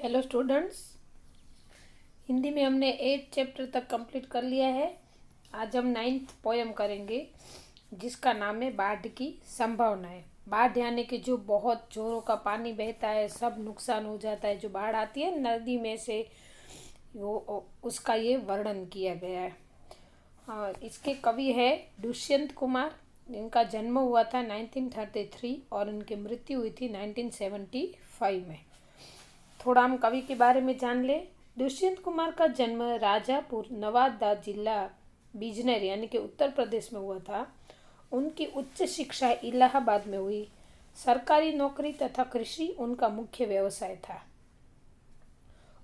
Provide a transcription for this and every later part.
Hello students. Hindi में हमने 8 chapter तक कंप्लीट कर लिया है। आज हम 9th पोयम करेंगे जिसका नाम है बाढ़ की संभावनाएं। बाढ़ यानी कि जो बहुत जोरों का पानी बहता है, सब नुकसान हो जाता है। जो बाढ़ आती है नदी में से, वो उसका ये वर्णन किया गया है। इसके कवि है दुष्यंत कुमार। इनका जन्म हुआ था 1933 और इनकी मृत्यु हुई थी 1975 में। थोड़ा हम कवि के बारे में जान ले। दुष्यंत कुमार का जन्म राजापुर नवादा जिला बिजनौर यानी कि उत्तर प्रदेश में हुआ था। उनकी उच्च शिक्षा इलाहाबाद में हुई। सरकारी नौकरी तथा कृषि उनका मुख्य व्यवसाय था।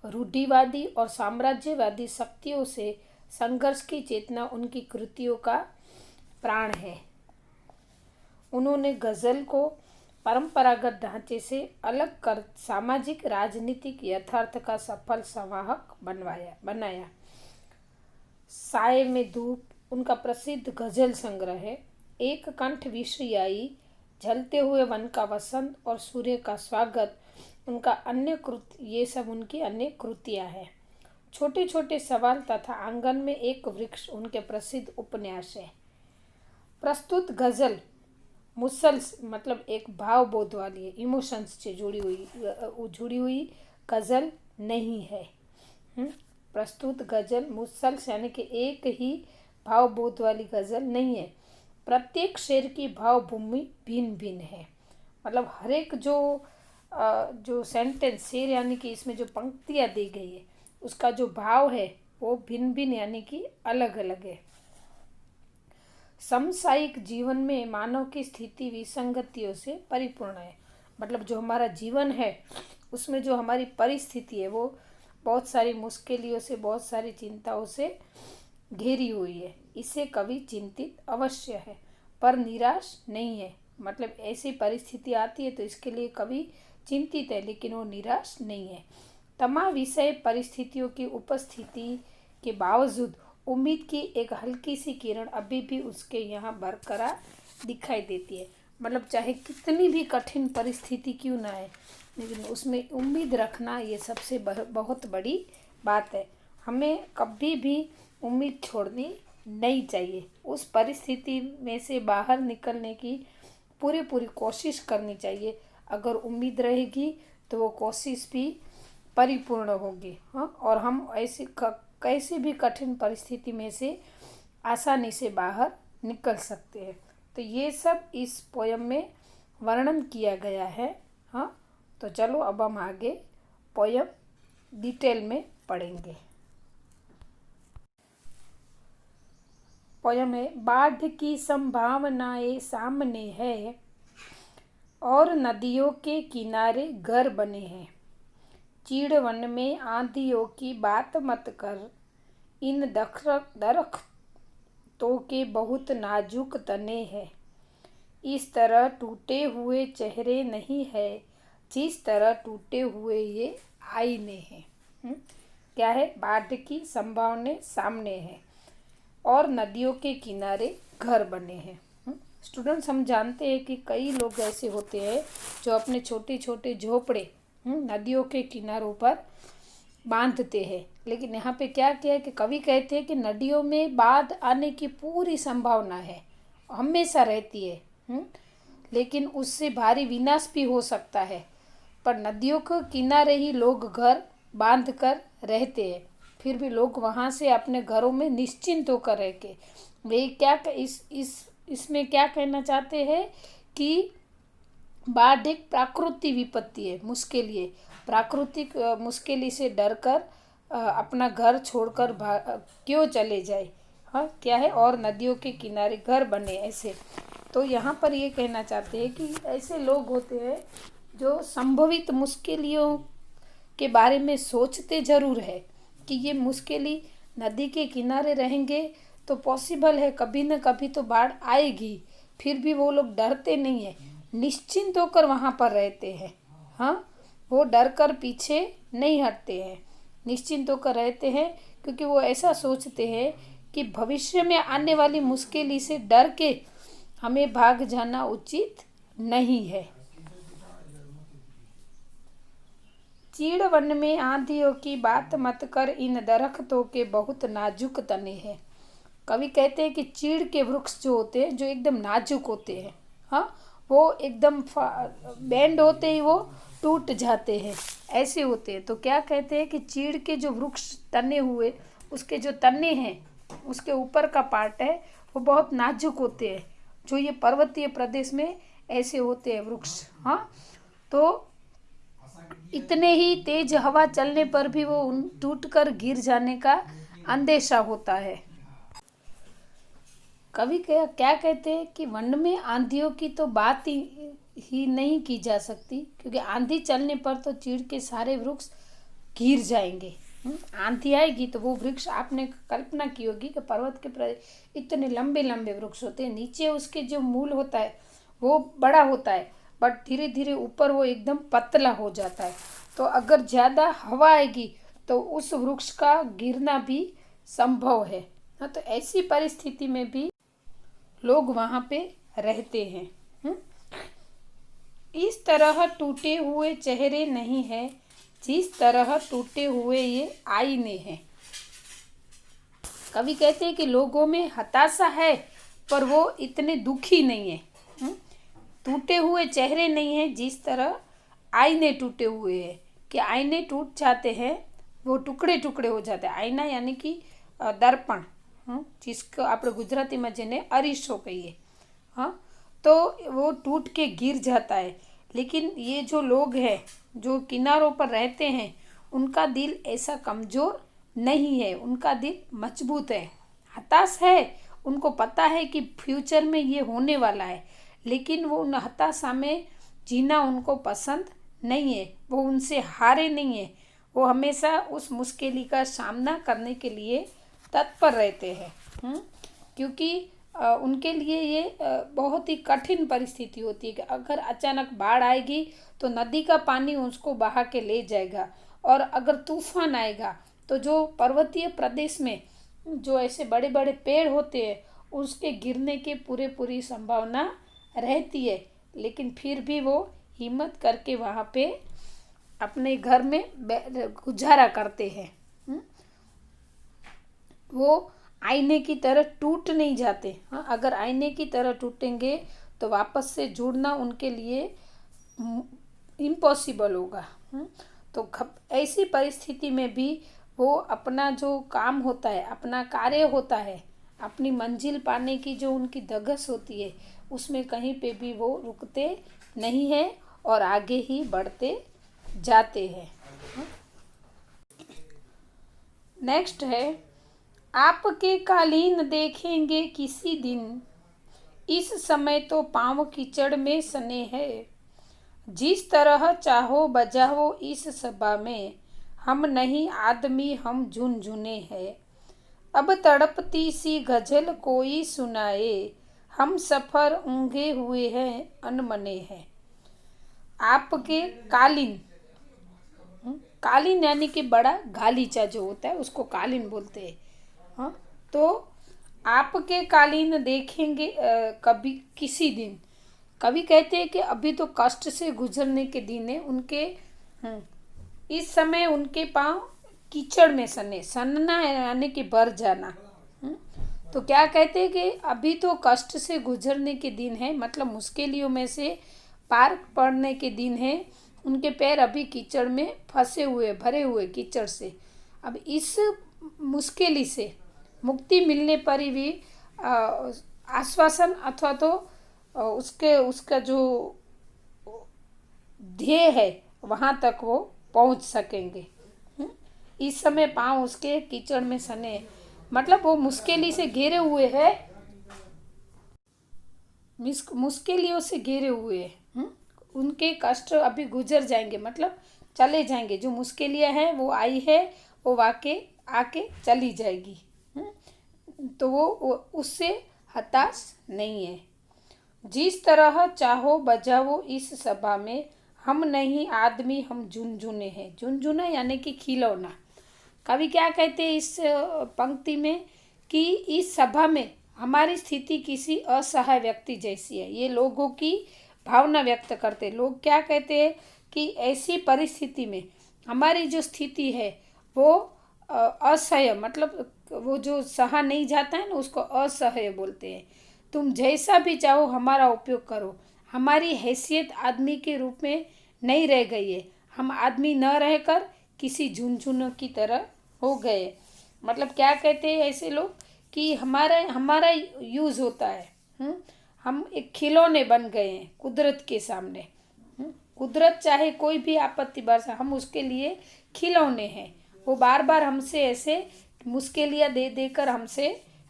रूढ़िवादी और साम्राज्यवादी शक्तियों से संघर्ष की चेतना उनकी कृतियों का प्राण है। उन्होंने गजल को परंपरागत ढांचे से अलग कर सामाजिक राजनीतिक यथार्थ का सफल संवाहक बनाया। साए में धूप उनका प्रसिद्ध गजल संग्रह है। एक कंठ विषयाई, झलते हुए वन का वसंत और सूर्य का स्वागत उनका अन्य कृति, ये सब उनकी अन्य कृतियां हैं। छोटे छोटे सवाल तथा आंगन में एक वृक्ष उनके प्रसिद्ध उपन्यास है। प्रस्तुत गजल मुसल्स मतलब एक भाव बोध वाली है, इमोशंस से जुड़ी हुई गजल नहीं है। प्रस्तुत गजल मुसल्स यानी कि एक ही भाव बोध वाली गजल नहीं है। प्रत्येक शेर की भाव भूमि भिन्न भिन्न है। मतलब हर एक जो सेंटेंस शेर यानी कि इसमें जो पंक्तियां दी गई है उसका जो भाव है वो भिन्न भिन्न यानी कि अलग अलग है। समसामयिक जीवन में मानव की स्थिति विसंगतियों से परिपूर्ण है। मतलब जो हमारा जीवन है उसमें जो हमारी परिस्थिति है वो बहुत सारी मुश्किलों से, बहुत सारी चिंताओं से घिरी हुई है। इससे कवि चिंतित अवश्य है पर निराश नहीं है। मतलब ऐसी परिस्थिति आती है तो इसके लिए कवि चिंतित है लेकिन वो निराश नहीं है। तमाम विषय परिस्थितियों की उपस्थिति के बावजूद उम्मीद की एक हल्की सी किरण अभी भी उसके यहाँ बरकरार दिखाई देती है। मतलब चाहे कितनी भी कठिन परिस्थिति क्यों ना आए लेकिन उसमें उम्मीद रखना ये सबसे बहुत बड़ी बात है। हमें कभी भी उम्मीद छोड़नी नहीं चाहिए। उस परिस्थिति में से बाहर निकलने की पूरी कोशिश करनी चाहिए। अगर उम्मीद रहेगी तो वो कोशिश भी परिपूर्ण होगी। और हम ऐसे कैसे भी कठिन परिस्थिति में से आसानी से बाहर निकल सकते हैं। तो ये सब इस पोयम में वर्णन किया गया है। तो चलो अब हम आगे पोयम डिटेल में पढ़ेंगे। पोयम है, बाढ़ की संभावनाएं सामने है और नदियों के किनारे घर बने हैं। चीड़ वन में आंधियों की बात मत कर, इन दरख्तों के बहुत नाजुक तने हैं। इस तरह टूटे हुए चेहरे नहीं है जिस तरह टूटे हुए ये आईने हैं। क्या है? बाढ़ की संभावना सामने है और नदियों के किनारे घर बने हैं। स्टूडेंट्स, हम जानते हैं कि कई लोग ऐसे होते हैं जो अपने छोटे छोटे झोपड़े नदियों के किनारों पर बांधते हैं। लेकिन यहाँ पे क्या किया है कि कवि कहते हैं कि नदियों में बाढ़ आने की पूरी संभावना है, हमेशा रहती है। लेकिन उससे भारी विनाश भी हो सकता है। पर नदियों के किनारे ही लोग घर बांध कर रहते हैं। फिर भी लोग वहाँ से अपने घरों में निश्चिंत होकर रह के वे क्या इसमें क्या कहना चाहते हैं कि बाढ़ एक प्राकृतिक विपत्ति है, मुश्किल है। प्राकृतिक मुश्किल से डर कर अपना घर छोड़कर क्यों चले जाए। क्या है? और नदियों के किनारे घर बने ऐसे। तो यहाँ पर ये कहना चाहते हैं कि ऐसे लोग होते हैं जो संभवित मुश्किलों के बारे में सोचते ज़रूर है कि ये मुश्किल नदी के किनारे रहेंगे तो पॉसिबल है कभी न कभी तो बाढ़ आएगी। फिर भी वो लोग डरते नहीं है, निश्चिंत होकर वहाँ पर रहते हैं। वो डर कर पीछे नहीं हटते हैं, निश्चिंत होकर रहते हैं क्योंकि वो ऐसा सोचते हैं कि भविष्य में आने वाली मुश्किल से डर के हमें भाग जाना उचित नहीं है। चीड़ वन में आंधियों की बात मत कर, इन दरख्तों के बहुत नाजुक तने हैं। कवि कहते हैं कि चीड़ के वृक्ष जो होते हैं, जो एकदम नाजुक होते हैं, हाँ, वो एकदम बैंड होते ही वो टूट जाते हैं, ऐसे होते हैं। तो क्या कहते हैं कि चीड़ के जो वृक्ष तने हुए, उसके जो तने हैं, उसके ऊपर का पार्ट है, वो बहुत नाजुक होते हैं। जो ये पर्वतीय प्रदेश में ऐसे होते हैं वृक्ष, हाँ। तो इतने ही तेज हवा चलने पर भी वो टूटकर गिर जाने का अंदेशा होता है। कवि क्या कहते हैं कि वन में आंधियों की तो बात ही नहीं की जा सकती, क्योंकि आंधी चलने पर तो चीड़ के सारे वृक्ष गिर जाएंगे। आंधी आएगी तो वो वृक्ष, आपने कल्पना की होगी कि पर्वत के इतने लंबे लंबे वृक्ष होते हैं, नीचे उसके जो मूल होता है वो बड़ा होता है, बट धीरे धीरे ऊपर वो एकदम पतला हो जाता है। तो अगर ज़्यादा हवा आएगी तो उस वृक्ष का गिरना भी संभव है। हाँ, तो ऐसी परिस्थिति में भी लोग वहाँ पे रहते हैं। इस तरह टूटे हुए चेहरे नहीं है, जिस तरह टूटे हुए ये आईने हैं। कवि कहते हैं कि लोगों में हताशा है, पर वो इतने दुखी नहीं है। टूटे हुए चेहरे नहीं है, जिस तरह आईने टूटे हुए हैं, कि आईने टूट जाते हैं, वो टुकड़े टुकड़े हो जाते हैं। आईना यानी कि दर्पण, जिसको आप गुजराती में जेने अरीसो कहिए, हाँ, तो वो टूट के गिर जाता है। लेकिन ये जो लोग हैं जो किनारों पर रहते हैं, उनका दिल ऐसा कमज़ोर नहीं है, उनका दिल मजबूत है। हताश है, उनको पता है कि फ्यूचर में ये होने वाला है, लेकिन वो उन हताशा में जीना उनको पसंद नहीं है। वो उनसे हारे नहीं है, वो हमेशा उस मुश्किल का सामना करने के लिए तत्पर रहते हैं। क्योंकि उनके लिए ये बहुत ही कठिन परिस्थिति होती है कि अगर अचानक बाढ़ आएगी तो नदी का पानी उसको बहा के ले जाएगा, और अगर तूफान आएगा तो जो पर्वतीय प्रदेश में जो ऐसे बड़े बड़े पेड़ होते हैं, उसके गिरने की पूरी संभावना रहती है। लेकिन फिर भी वो हिम्मत करके वहाँ पे अपने घर में गुजारा करते हैं। वो आईने की तरह टूट नहीं जाते। हाँ, अगर आईने की तरह टूटेंगे तो वापस से जुड़ना उनके लिए इम्पॉसिबल होगा। तो ऐसी परिस्थिति में भी वो अपना जो काम होता है, अपना कार्य होता है, अपनी मंजिल पाने की जो उनकी धगस होती है, उसमें कहीं पे भी वो रुकते नहीं है और आगे ही बढ़ते जाते हैं। नेक्स्ट है, आपके कालीन देखेंगे किसी दिन, इस समय तो पाँव कीचड़ में सने है। जिस तरह चाहो बजाओ इस सभा में, हम नहीं आदमी हम झुनझुने हैं। अब तड़पती सी गजल कोई सुनाए, हम सफर ऊँघे हुए हैं अनमने हैं। आपके कालीन, कालीन यानी कि बड़ा गालीचा जो होता है उसको कालीन बोलते हैं। हाँ, तो आपके कालीन देखेंगे कभी किसी दिन। कवि कहते हैं कि अभी तो कष्ट से गुजरने के दिन है उनके। इस समय उनके पाँव कीचड़ में सने, सनना यानी कि भर जाना। तो क्या कहते हैं कि अभी तो कष्ट से गुजरने के दिन है, मतलब मुश्किलों में से पार पड़ने के दिन है। उनके पैर अभी कीचड़ में फंसे हुए, भरे हुए कीचड़ से। अब इस मुश्किल से मुक्ति मिलने पर ही भी आश्वासन अथवा तो उसका जो ध्येय है वहाँ तक वो पहुँच सकेंगे। इस समय पाँव उसके कीचड़ में सने, मतलब वो मुश्किल से घेरे हुए है, मुश्किलों से घेरे हुए हैं। उनके कष्ट अभी गुजर जाएंगे, मतलब चले जाएंगे। जो मुश्किलियाँ हैं वो आई है, वो आके चली जाएगी। तो वो उससे हताश नहीं है। जिस तरह चाहो बजाओ इस सभा में, हम नहीं आदमी हम झुनझुने हैं। झुनझुना यानी कि खिलौना। कवि क्या कहते हैं इस पंक्ति में कि इस सभा में हमारी स्थिति किसी असहाय व्यक्ति जैसी है। ये लोगों की भावना व्यक्त करते। लोग क्या कहते हैं कि ऐसी परिस्थिति में हमारी जो स्थिति है वो असह्य, मतलब वो जो सहा नहीं जाता है ना उसको असह्य बोलते हैं। तुम जैसा भी चाहो हमारा उपयोग करो। हमारी हैसियत आदमी के रूप में नहीं रह गई है, हम आदमी न रहकर किसी झुनझुन की तरह हो गए। मतलब क्या कहते हैं ऐसे लोग कि हमारा यूज़ होता है। हम एक खिलौने बन गए हैं कुदरत के सामने। कुदरत चाहे कोई भी आपत्ति बरसा, हम उसके लिए खिलौने हैं। वो बार बार हमसे ऐसे मुश्किलियाँ दे देकर हमसे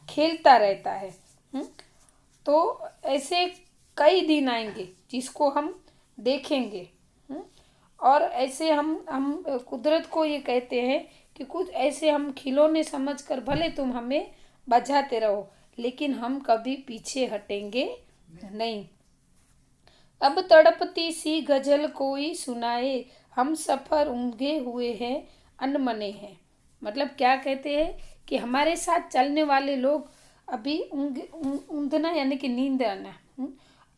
खेलता रहता है। तो ऐसे कई दिन आएंगे जिसको हम देखेंगे। और ऐसे हम कुदरत को ये कहते हैं कि कुछ ऐसे हम खिलौने समझकर भले तुम हमें बजाते रहो, लेकिन हम कभी पीछे हटेंगे नहीं। अब तड़पती सी गजल कोई सुनाए, हम सफ़र ऊँघे हुए हैं अनमने हैं। मतलब क्या कहते हैं कि हमारे साथ चलने वाले लोग अभी ऊँधना यानी कि नींद आना,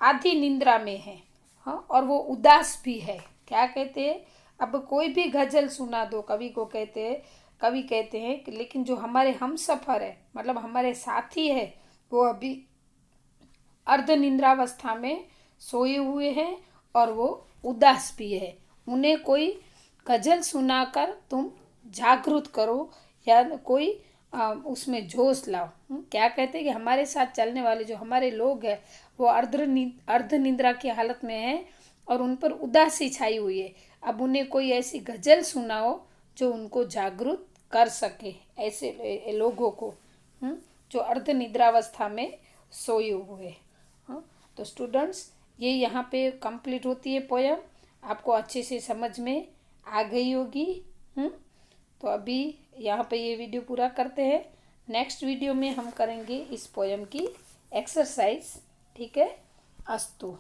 आधी निंद्रा में है। हाँ, और वो उदास भी है। क्या कहते हैं, अब कोई भी गजल सुना दो, कवि कहते हैं कि लेकिन जो हमारे हम सफ़र है, मतलब हमारे साथी है, वो अभी अर्ध निंद्रावस्था में सोए हुए हैं और वो उदास भी है। उन्हें कोई गजल सुनाकर तुम जागृत करो या कोई उसमें जोश लाओ। क्या कहते हैं कि हमारे साथ चलने वाले जो हमारे लोग हैं वो अर्ध निंद्रा की हालत में हैं और उन पर उदासी छाई हुई है। अब उन्हें कोई ऐसी गजल सुनाओ जो उनको जागृत कर सके, ऐसे लोगों को जो अर्ध निद्रावस्था में सोए हुए। तो स्टूडेंट्स, ये यहाँ पे कंप्लीट होती है पोयम। आपको अच्छे से समझ में आ गई होगी। तो अभी यहाँ पे ये वीडियो पूरा करते हैं। नेक्स्ट वीडियो में हम करेंगे इस पोयम की एक्सरसाइज। ठीक है, अस्तु।